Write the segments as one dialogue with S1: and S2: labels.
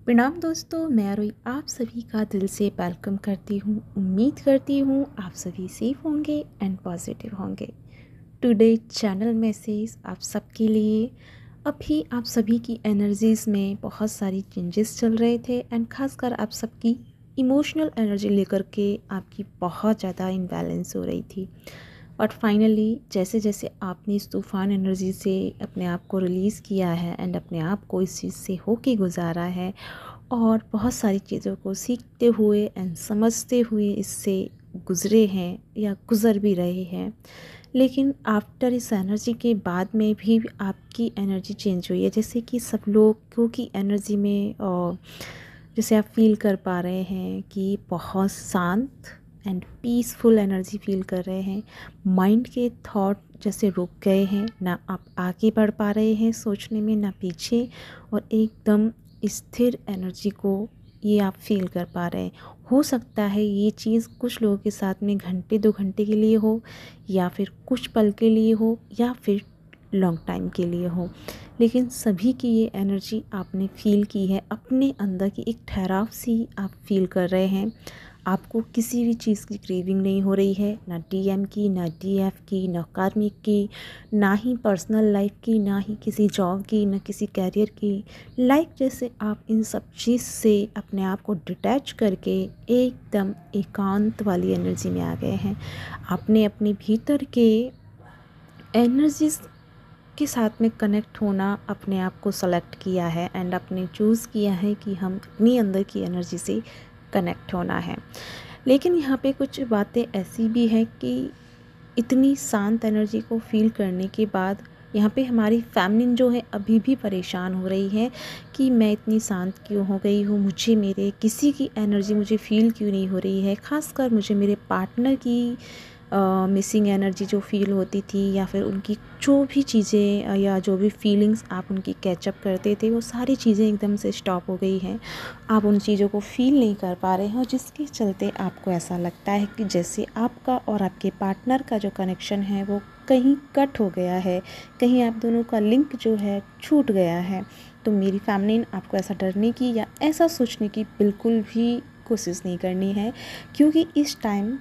S1: प्रणाम दोस्तों, मैं रोई आप सभी का दिल से वेलकम करती हूँ। उम्मीद करती हूँ आप सभी सेफ होंगे एंड पॉजिटिव होंगे। टुडे चैनल मैसेज आप सबके लिए। अभी आप सभी की एनर्जीज़ में बहुत सारी चेंजेस चल रहे थे एंड ख़ासकर आप सबकी इमोशनल एनर्जी लेकर के आपकी बहुत ज़्यादा इम्बैलेंस हो रही थी। बट फाइनली जैसे जैसे आपने इस तूफ़ान एनर्जी से अपने आप को रिलीज़ किया है एंड अपने आप को इस चीज़ से होके गुजारा है और बहुत सारी चीज़ों को सीखते हुए एंड समझते हुए इससे गुज़रे हैं या गुज़र भी रहे हैं, लेकिन आफ्टर इस एनर्जी के बाद में भी आपकी एनर्जी चेंज हुई है। जैसे कि सब लोगों की एनर्जी में जैसे आप फील कर पा रहे हैं कि बहुत शांत एंड पीसफुल एनर्जी फील कर रहे हैं। माइंड के थॉट जैसे रुक गए हैं, ना आप आगे बढ़ पा रहे हैं सोचने में, ना पीछे, और एकदम स्थिर एनर्जी को ये आप फील कर पा रहे हैं। हो सकता है ये चीज़ कुछ लोगों के साथ में घंटे 2 घंटे के लिए हो, या फिर कुछ पल के लिए हो, या फिर लॉन्ग टाइम के लिए हो, लेकिन सभी की ये एनर्जी आपने फील की है। अपने अंदर की एक ठहराव सी आप फील कर रहे हैं। आपको किसी भी चीज़ की क्रेविंग नहीं हो रही है, ना डीएम की, ना डीएफ की, ना कार्मिक की, ना ही पर्सनल लाइफ की, ना ही किसी जॉब की, ना किसी कैरियर की। लाइक जैसे आप इन सब चीज़ से अपने आप को डिटैच करके एकदम एकांत वाली एनर्जी में आ गए हैं। आपने अपने भीतर के एनर्जीज के साथ में कनेक्ट होना अपने आप को सेलेक्ट किया है एंड आपने चूज़ किया है कि हम अपनी अंदर की एनर्जी से कनेक्ट होना है। लेकिन यहाँ पे कुछ बातें ऐसी भी हैं कि इतनी शांत एनर्जी को फील करने के बाद यहाँ पे हमारी फैमिली जो है अभी भी परेशान हो रही है कि मैं इतनी शांत क्यों हो गई हूँ, मुझे मेरे किसी की एनर्जी मुझे फील क्यों नहीं हो रही है। ख़ासकर मुझे मेरे पार्टनर की मिसिंग एनर्जी जो फील होती थी, या फिर उनकी जो भी चीज़ें या जो भी फीलिंग्स आप उनकी कैचअप करते थे, वो सारी चीज़ें एकदम से स्टॉप हो गई हैं। आप उन चीज़ों को फील नहीं कर पा रहे हैं, और जिसके चलते आपको ऐसा लगता है कि जैसे आपका और आपके पार्टनर का जो कनेक्शन है वो कहीं कट हो गया है, कहीं आप दोनों का लिंक जो है छूट गया है। तो मेरी फैमिली ने आपको ऐसा डरने की या ऐसा सोचने की बिल्कुल भी कोशिश नहीं करनी है, क्योंकि इस टाइम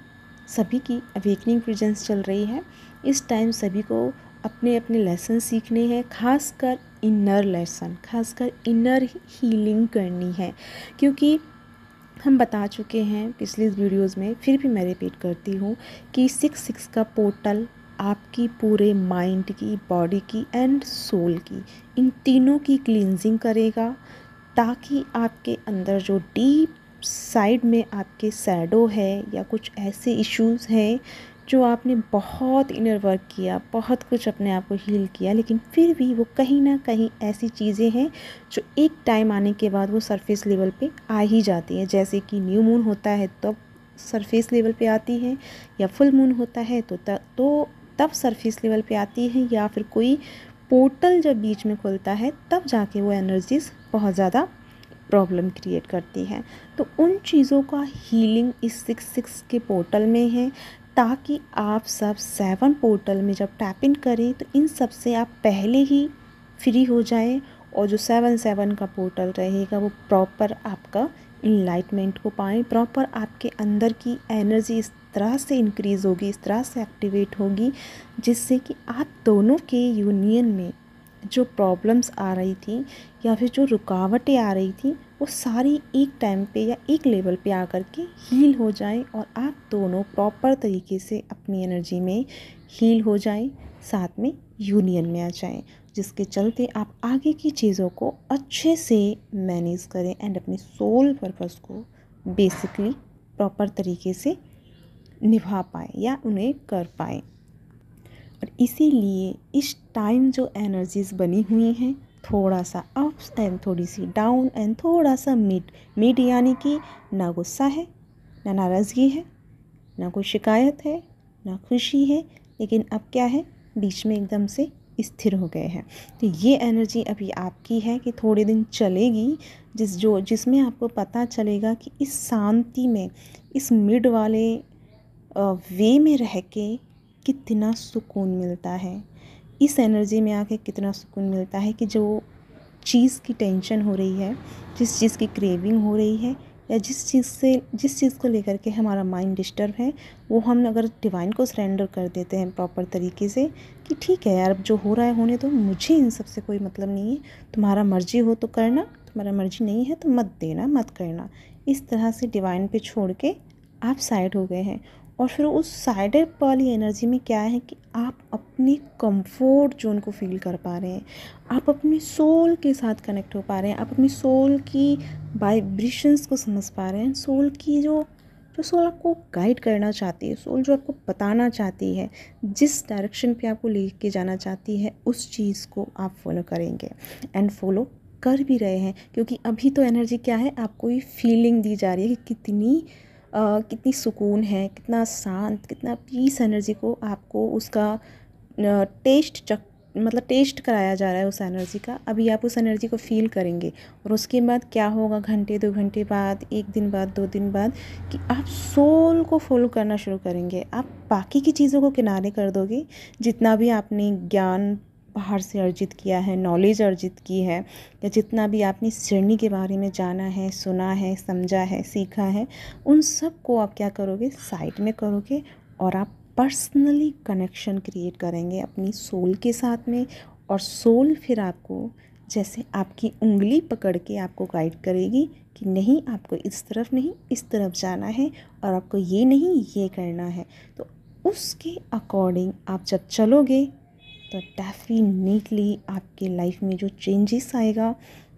S1: सभी की अवेकनिंग प्रेजेंस चल रही है। इस टाइम सभी को अपने अपने लेसन सीखने हैं, खासकर इनर लेसन, खासकर इनर हीलिंग करनी है। क्योंकि हम बता चुके हैं पिछली वीडियोस में, फिर भी मैं रिपीट करती हूँ कि 6 का पोर्टल आपकी पूरे माइंड की, बॉडी की एंड सोल की, इन तीनों की क्लींजिंग करेगा, ताकि आपके अंदर जो डीप साइड में आपके शैडो है या कुछ ऐसे इश्यूज़ हैं जो आपने बहुत इनर वर्क किया, बहुत कुछ अपने आप को हील किया, लेकिन फिर भी वो कहीं ना कहीं ऐसी चीज़ें हैं जो एक टाइम आने के बाद वो सरफेस लेवल पे आ ही जाती हैं। जैसे कि न्यू मून होता है तब सरफेस लेवल पे आती है, या फुल मून होता है तो तब सरफेस लेवल पे आती है, या फिर कोई पोर्टल जब बीच में खुलता है तब जाके वो एनर्जीज़ बहुत ज़्यादा प्रॉब्लम क्रिएट करती हैं। तो उन चीज़ों का हीलिंग इस 6 के पोर्टल में है, ताकि आप सब 7 पोर्टल में जब टैप इन करें तो इन सब से आप पहले ही फ्री हो जाएं, और जो 7 का पोर्टल रहेगा वो प्रॉपर आपका इनलाइटमेंट को पाएँ, प्रॉपर आपके अंदर की एनर्जी इस तरह से इंक्रीज़ होगी, इस तरह से एक्टिवेट होगी, जिससे कि आप दोनों के यूनियन में जो प्रॉब्लम्स आ रही थी या फिर जो रुकावटें आ रही थी, वो सारी एक टाइम पे या एक लेवल पे आकर के हील हो जाएं, और आप दोनों प्रॉपर तरीके से अपनी एनर्जी में हील हो जाएं, साथ में यूनियन में आ जाएं, जिसके चलते आप आगे की चीज़ों को अच्छे से मैनेज करें एंड अपने सोल पर्पस को बेसिकली प्रॉपर तरीके से निभा पाएँ या उन्हें कर पाएँ। और इसीलिए इस टाइम जो एनर्जीज़ बनी हुई हैं, थोड़ा सा अप्स एंड थोड़ी सी डाउन एंड थोड़ा सा मिड यानी कि ना गुस्सा है, ना नाराज़गी है, ना कोई शिकायत है, ना खुशी है, लेकिन अब क्या है, बीच में एकदम से स्थिर हो गए हैं। तो ये एनर्जी अभी आपकी है कि थोड़े दिन चलेगी, जिसमें आपको पता चलेगा कि इस शांति में, इस मिड वाले वे में रह के कितना सुकून मिलता है, इस एनर्जी में आके कितना सुकून मिलता है कि जो चीज़ की टेंशन हो रही है, जिस चीज़ की क्रेविंग हो रही है, या जिस चीज़ को लेकर के हमारा माइंड डिस्टर्ब है, वो हम अगर डिवाइन को सरेंडर कर देते हैं प्रॉपर तरीके से कि ठीक है यार, अब जो हो रहा है होने दो, मुझे इन सब से कोई मतलब नहीं है, तुम्हारा मर्जी हो तो करना, तुम्हारा मर्जी नहीं है तो मत देना, मत करना। इस तरह से डिवाइन पे छोड़ के आप साइड हो गए हैं। और फिर उस साइडेड वाली एनर्जी में क्या है कि आप अपनी कंफर्ट जोन को फील कर पा रहे हैं, आप अपनी सोल के साथ कनेक्ट हो पा रहे हैं, आप अपनी सोल की वाइब्रेशंस को समझ पा रहे हैं, सोल की जो सोल आपको गाइड करना चाहती है, सोल जो आपको बताना चाहती है, जिस डायरेक्शन पे आपको लेके जाना चाहती है, उस चीज़ को आप फॉलो करेंगे एंड फॉलो कर भी रहे हैं। क्योंकि अभी तो एनर्जी क्या है, आपको ये फीलिंग दी जा रही है कि कितनी सुकून है, कितना शांत, कितना पीस एनर्जी को आपको उसका टेस्ट कराया जा रहा है उस एनर्जी का। अभी आप उस एनर्जी को फील करेंगे और उसके बाद क्या होगा, घंटे 2 घंटे बाद, 1 दिन बाद, 2 दिन बाद, कि आप सोल को फॉलो करना शुरू करेंगे। आप बाकी की चीज़ों को किनारे कर दोगे। जितना भी आपने ज्ञान बाहर से अर्जित किया है, नॉलेज अर्जित की है, या जितना भी आपने इस जर्नी के बारे में जाना है, सुना है, समझा है, सीखा है, उन सब को आप क्या करोगे, साइड में करोगे और आप पर्सनली कनेक्शन क्रिएट करेंगे अपनी सोल के साथ में। और सोल फिर आपको जैसे आपकी उंगली पकड़ के आपको गाइड करेगी कि नहीं, आपको इस तरफ नहीं, इस तरफ जाना है, और आपको ये नहीं, ये करना है। तो उसके अकॉर्डिंग आप जब चलोगे तो डेफिनेटली आपके लाइफ में जो चेंजेस आएगा,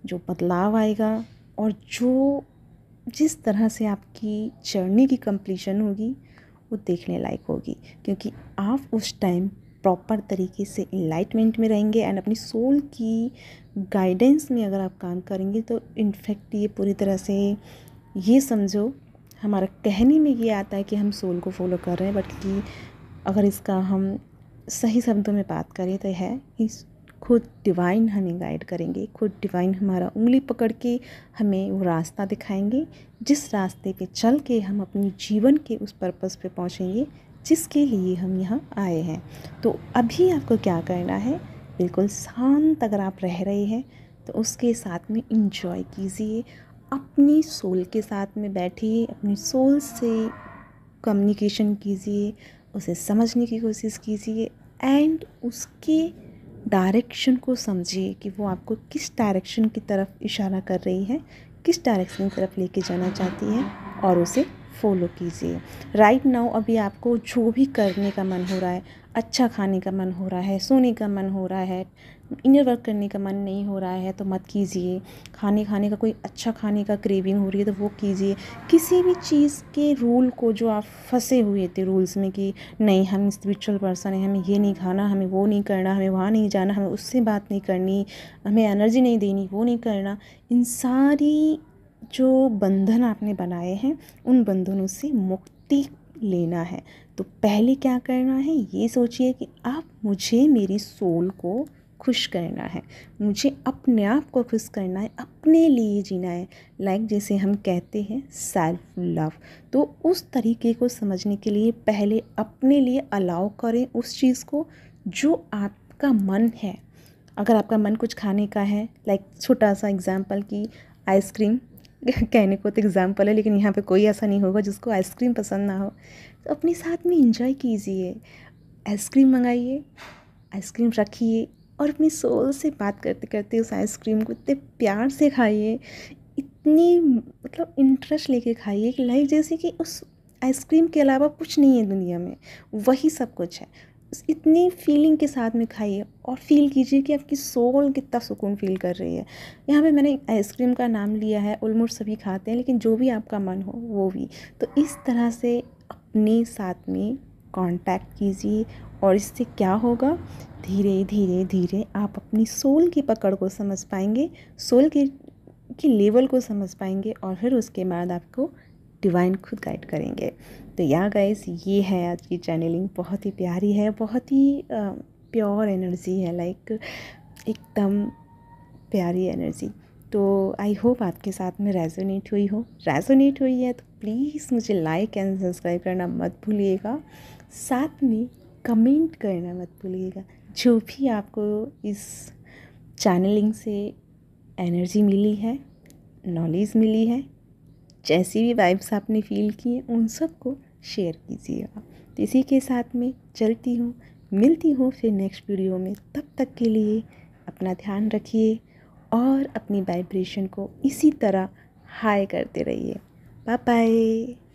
S1: जो बदलाव आएगा, और जिस तरह से आपकी जर्नी की कंप्लीशन होगी, वो देखने लायक होगी। क्योंकि आप उस टाइम प्रॉपर तरीके से इनलाइटमेंट में रहेंगे एंड अपनी सोल की गाइडेंस में अगर आप काम करेंगे, तो इनफैक्ट ये पूरी तरह से, ये समझो, हमारा कहने में ये आता है कि हम सोल को फॉलो कर रहे हैं, बल्कि अगर इसका हम सही शब्दों में बात करें तो है कि खुद डिवाइन हमें गाइड करेंगे, खुद डिवाइन हमारा उंगली पकड़ के हमें वो रास्ता दिखाएंगे, जिस रास्ते पे चल के हम अपनी जीवन के उस पर्पस पे पहुंचेंगे जिसके लिए हम यहाँ आए हैं। तो अभी आपको क्या करना है, बिल्कुल शांत अगर आप रह रहे हैं तो उसके साथ में इंजॉय कीजिए, अपनी सोल के साथ में बैठिए, अपनी सोल से कम्युनिकेशन कीजिए, उसे समझने की कोशिश कीजिए एंड उसके डायरेक्शन को समझिए कि वो आपको किस डायरेक्शन की तरफ इशारा कर रही है, किस डायरेक्शन की तरफ लेके जाना चाहती है, और उसे फॉलो कीजिए। राइट नाउ अभी आपको जो भी करने का मन हो रहा है, अच्छा खाने का मन हो रहा है, सोने का मन हो रहा है, इनर वर्क करने का मन नहीं हो रहा है तो मत कीजिए। खाने का कोई अच्छा खाने का क्रेविंग हो रही है तो वो कीजिए। किसी भी चीज़ के रूल को, जो आप फंसे हुए थे रूल्स में कि नहीं हम स्पिरिचुअल पर्सन हैं, हमें ये नहीं खाना, हमें वो नहीं करना, हमें वहाँ नहीं जाना, हमें उससे बात नहीं करनी, हमें एनर्जी नहीं देनी, वो नहीं करना, इन सारी जो बंधन आपने बनाए हैं, उन बंधनों से मुक्ति लेना है। तो पहले क्या करना है, ये सोचिए कि मुझे मेरी सोल को खुश करना है, मुझे अपने आप को खुश करना है, अपने लिए जीना है। लाइक जैसे हम कहते हैं सेल्फ लव। तो उस तरीके को समझने के लिए पहले अपने लिए अलाउ करें उस चीज़ को जो आपका मन है। अगर आपका मन कुछ खाने का है, लाइक छोटा सा एग्जांपल कि आइसक्रीम कहने को तो एग्जांपल है, लेकिन यहाँ पे कोई ऐसा नहीं होगा जिसको आइसक्रीम पसंद ना हो, तो अपने साथ में इंजॉय कीजिए, आइसक्रीम मंगाइए, आइसक्रीम रखिए और अपनी सोल से बात करते करते उस आइसक्रीम को इतने प्यार से खाइए, इतनी मतलब इंटरेस्ट लेके खाइए कि लाइक जैसे कि उस आइसक्रीम के अलावा कुछ नहीं है दुनिया में, वही सब कुछ है। इतनी फीलिंग के साथ में खाइए और फील कीजिए कि आपकी सोल कितना सुकून फील कर रही है। यहाँ पे मैंने आइसक्रीम का नाम लिया है, ऑलमोस्ट सभी खाते हैं, लेकिन जो भी आपका मन हो वो भी। तो इस तरह से अपने साथ में कांटेक्ट कीजिए और इससे क्या होगा, धीरे धीरे धीरे आप अपनी सोल की पकड़ को समझ पाएंगे, सोल की लेवल को समझ पाएंगे, और फिर उसके बाद आपको डिवाइन खुद गाइड करेंगे। तो या गाइस, ये है आज की चैनलिंग, बहुत ही प्यारी है, बहुत ही प्योर एनर्जी है, लाइक एकदम प्यारी एनर्जी। तो आई होप आपके साथ में रेजोनेट हुई है तो प्लीज़ मुझे लाइक एंड सब्सक्राइब करना मत भूलिएगा, साथ में कमेंट करना मत भूलिएगा। जो भी आपको इस चैनलिंग से एनर्जी मिली है, नॉलेज मिली है, जैसी भी वाइब्स आपने फील की हैं उन सबको शेयर कीजिएगा। तो इसी के साथ में चलती हूँ, मिलती हूँ फिर नेक्स्ट वीडियो में। तब तक के लिए अपना ध्यान रखिए और अपनी वाइब्रेशन को इसी तरह हाई करते रहिए। Bye bye.